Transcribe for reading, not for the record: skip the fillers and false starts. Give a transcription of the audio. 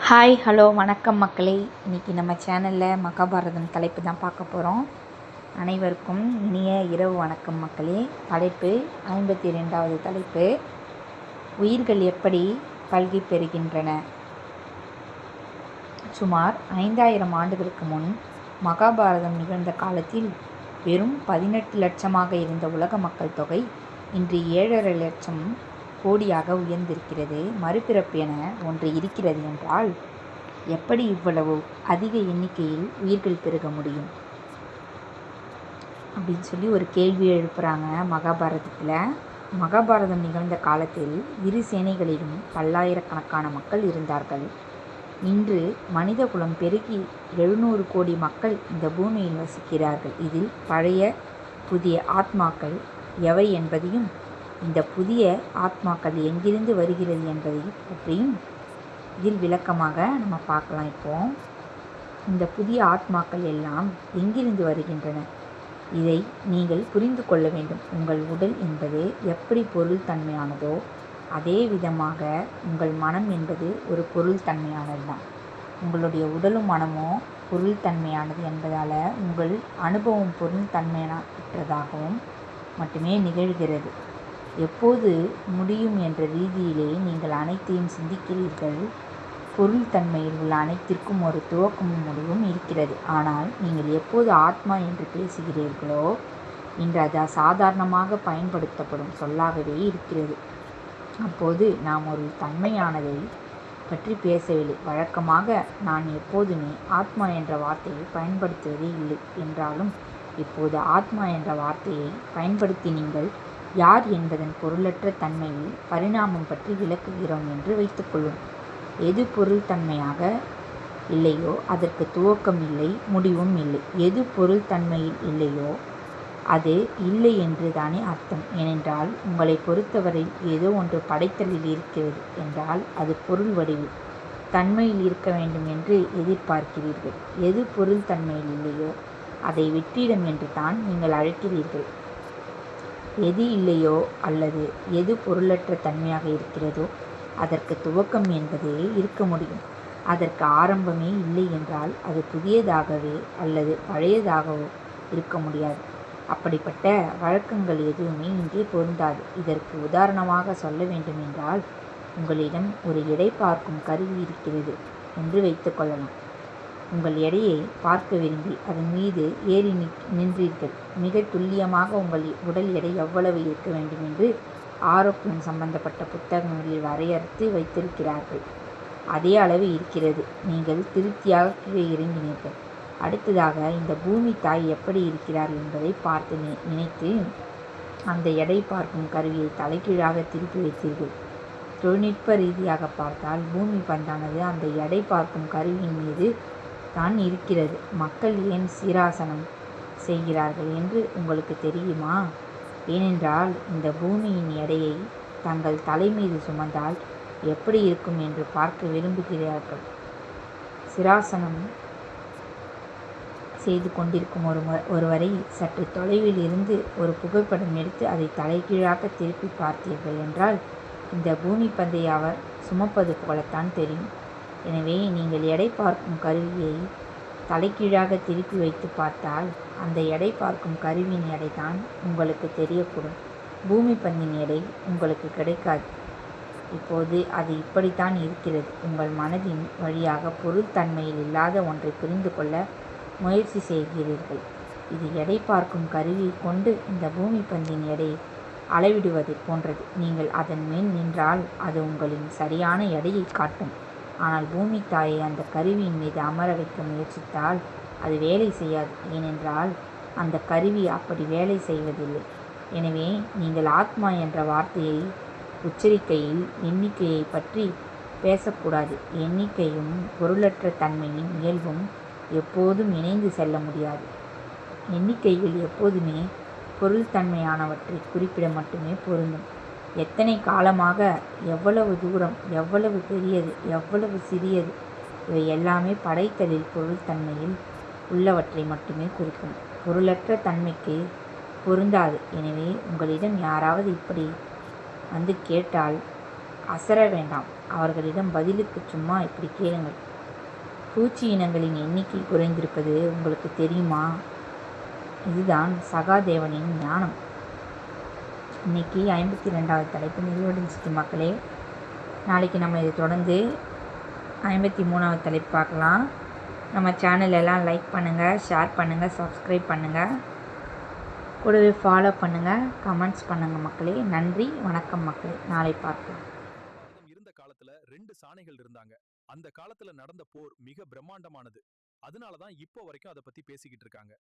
Hi hello வணக்கம் மக்களே. இன்றைக்கி நம்ம சேனலில் மகாபாரதம் தலைப்பு தான் பார்க்க போகிறோம். அனைவருக்கும் இனிய இரவு வணக்கம் மக்களே. தலைப்பு 52வது தலைப்பு, உயிர்கள் எப்படி கல்வி பெறுகின்றன. சுமார் 5000 ஆண்டுகளுக்கு முன் மகாபாரதம் நிகழ்ந்த காலத்தில் வெறும் 18 லட்சமாக இருந்த உலக மக்கள் தொகை இன்று 7.5 லட்சம் கோடியாக உயர்ந்திருக்கிறது. மறுபிறப்பு என ஒன்று இருக்கிறது என்றால் எப்படி இவ்வளவு அதிக எண்ணிக்கையில் உயிர்கள் பெருக முடியும் அப்படின்னு சொல்லி ஒரு கேள்வி எழுப்புகிறாங்க மகாபாரதத்தில். மகாபாரதம் நிகழ்ந்த காலத்தில் இரு சேனைகளிலும் பல்லாயிரக்கணக்கான மக்கள் இருந்தார்கள். இன்று மனித குலம் பெருகி 700 கோடி மக்கள் இந்த பூமியில் வசிக்கிறார்கள். இதில் பழைய புதிய ஆத்மாக்கள் எவை என்பதையும் இந்த புதிய ஆத்மாக்கள் எங்கிருந்து வருகிறது என்பதை பற்றியும் இதில் விளக்கமாக நம்ம பார்க்கலாம். இப்போ இந்த புதிய ஆத்மாக்கள் எல்லாம் எங்கிருந்து வருகின்றன, இதை நீங்கள் புரிந்து கொள்ள வேண்டும். உங்கள் உடல் என்பது எப்படி பொருள் தன்மையானதோ அதே விதமாக உங்கள் மனம் என்பது ஒரு பொருள் தன்மையானது தான். உங்களுடைய உடலும் மனமும் பொருள் தன்மையானது என்பதால் உங்கள் அனுபவம் பொருள் தன்மையற்றதாகவும் மட்டுமே நிகழ்கிறது. எப்போது முடியும் என்ற ரீதியிலே நீங்கள் அனைத்தையும் சிந்திக்கிறீர்கள். பொருள் தன்மையில் உள்ள அனைத்திற்கும் ஒரு துவக்கமும் முடிவும் இருக்கிறது. ஆனால் நீங்கள் எப்போது ஆத்மா என்று பேசுகிறீர்களோ இன்று அது சாதாரணமாக பயன்படுத்தப்படும் சொல்லாகவே இருக்கிறது. அப்போது நாம் ஒரு தன்மையானதை பற்றி பேசவில்லை. வழக்கமாக நான் எப்போதுமே ஆத்மா என்ற வார்த்தையை பயன்படுத்துவதே இல்லை என்றாலும் இப்போது ஆத்மா என்ற வார்த்தையை பயன்படுத்தி நீங்கள் யார் என்பதன் பொருளற்ற தன்மையில் பரிணாமம் பற்றி விளக்குகிறோம் என்று வைத்துக்கொள்வோம். எது பொருள் தன்மையாக இல்லையோ அதற்கு துவக்கம் இல்லை, முடிவும் இல்லை. எது பொருள் தன்மையில் இல்லையோ அது இல்லை என்று தானே அர்த்தம். ஏனென்றால் உங்களை பொறுத்தவரை ஏதோ ஒன்று படைத்தலில் இருக்கிறது என்றால் அது பொருள் வடிவில் தன்மையில் இருக்க வேண்டும் என்று எதிர்பார்க்கிறீர்கள். எது பொருள் தன்மையில் இல்லையோ அதை வெற்றிடம் என்று தான் நீங்கள் அழைக்கிறீர்கள். எது இல்லையோ அல்லது எது பொருளற்ற தன்மையாக இருக்கிறதோ அதற்கு துவக்கம் என்பதே இருக்க முடியும். அதற்கு ஆரம்பமே இல்லை என்றால் அது புதியதாகவே அல்லது பழையதாகவோ இருக்க முடியாது. அப்படிப்பட்ட வழக்கங்கள் எதுவுமே இங்கே பொருந்தாது. இதற்கு உதாரணமாக சொல்ல வேண்டும் என்றால் உங்களிடம் ஒரு எடை பார்க்கும் கருவி இருக்கிறது என்று வைத்துக்கொள்ளலாம். உங்கள் எடையை பார்க்க விரும்பி அதன் மீது ஏறி நின்றீர்கள். மிக துல்லியமாக உங்கள் உடல் எடை எவ்வளவு இருக்க வேண்டும் என்று ஆரோக்கியம் சம்பந்தப்பட்ட புத்தகங்களில் வரையறுத்து வைத்திருக்கிறார்கள். அதே அளவு இருக்கிறது. நீங்கள் திருப்தியாக கீழே இறங்கினீர்கள். அடுத்ததாக இந்த பூமி தாய் எப்படி இருக்கிறார் என்பதை பார்த்து நினைத்து அந்த எடை பார்க்கும் கருவியை தலைகீழாக திருப்பி வைத்தீர்கள். தொழில்நுட்ப ரீதியாக பார்த்தால் பூமி பந்தானது அந்த எடை பார்க்கும் கருவியின் மீது தான் இருக்கிறது. மக்கள் ஏன் சீராசனம் செய்கிறார்கள் என்று உங்களுக்கு தெரியுமா? ஏனென்றால் இந்த பூமியின் எடையை தங்கள் தலை மீது சுமந்தால் எப்படி இருக்கும் என்று பார்க்க விரும்புகிறார்கள். சிராசனம் செய்து கொண்டிருக்கும் ஒருவரை சற்று தொலைவில் இருந்து ஒரு புகைப்படம் எடுத்து அதை தலைகீழாக திருப்பி பார்த்தீர்கள் என்றால் இந்த பூமி பந்தை அவர் சுமப்பது போலத்தான் தெரியும். எனவே நீங்கள் எடை பார்க்கும் கருவியை தலைகீழாக திருப்பி வைத்து பார்த்தால் அந்த எடை பார்க்கும் கருவியின் எடை தான் உங்களுக்கு தெரியக்கூடும். பூமி பந்தின் எடை உங்களுக்கு கிடைக்காது. இப்போது அது இப்படித்தான் இருக்கிறது. உங்கள் மனதின் வழியாக பொருள் தன்மையில் இல்லாத ஒன்றை புரிந்து கொள்ள முயற்சி செய்கிறீர்கள். இது எடை பார்க்கும் கருவியை கொண்டு இந்த பூமி பந்தின் எடையை அளவிடுவதை போன்றது. நீங்கள் அதன் மேல் நின்றால் அது உங்களின் சரியான எடையை காட்டும். ஆனால் பூமி தாயை அந்த கருவியின் மீது அமர வைக்க முயற்சித்தால் அது வேலை செய்யாது. ஏனென்றால் அந்த கருவி அப்படி வேலை செய்வதில்லை. எனவே நீங்கள் ஆத்மா என்ற வார்த்தையை உச்சரிக்கையில் எண்ணிக்கையை பற்றி பேசக்கூடாது. எண்ணிக்கையும் பொருளற்ற தன்மையின் இயல்பும் எப்போதும் இணைந்து செல்ல முடியாது. எண்ணிக்கைகள் எப்போதுமே பொருள் தன்மையானவற்றை குறிப்பிட மட்டுமே பொருந்தும். எத்தனை காலமாக, எவ்வளவு தூரம், எவ்வளவு பெரியது, எவ்வளவு சிறியது, இவை எல்லாமே படைத்தலில் பொருள் தன்மையில் உள்ளவற்றை மட்டுமே குறிக்கும். பொருளற்ற தன்மைக்கு பொருந்தாது. எனவே உங்களிடம் யாராவது இப்படி வந்து கேட்டால் அசர வேண்டாம். அவர்களிடம் பதிலுக்கு சும்மா இப்படி கேளுங்கள். பூச்சி இனங்களின் எண்ணிக்கை குறைந்திருப்பது உங்களுக்கு தெரியுமா? இதுதான் சகாதேவனின் ஞானம். இன்னைக்கு 52வது தலைப்பு நிறைவடைஞ்சிச்சு மக்களே. நாளைக்கு நம்ம இதை தொடர்ந்து 53வது தலைப்பு பார்க்கலாம். நம்ம சேனல் எல்லாம் லைக் பண்ணுங்கள், ஷேர் பண்ணுங்கள், சப்ஸ்கிரைப் பண்ணுங்கள், கூடவே ஃபாலோ பண்ணுங்கள், கமெண்ட்ஸ் பண்ணுங்கள் மக்களே. நன்றி, வணக்கம் மக்களே. நாளை பார்க்கலாம். மகாபாரதம் இருந்த காலத்துல 2 சாணைகள் இருந்தாங்க. அந்த காலத்துல நடந்த போர் மிக பிரம்மாண்டமானது. அதனாலதான் இப்போ வரைக்கும் அதை பத்தி பேசிக்கிட்டு இருக்காங்க.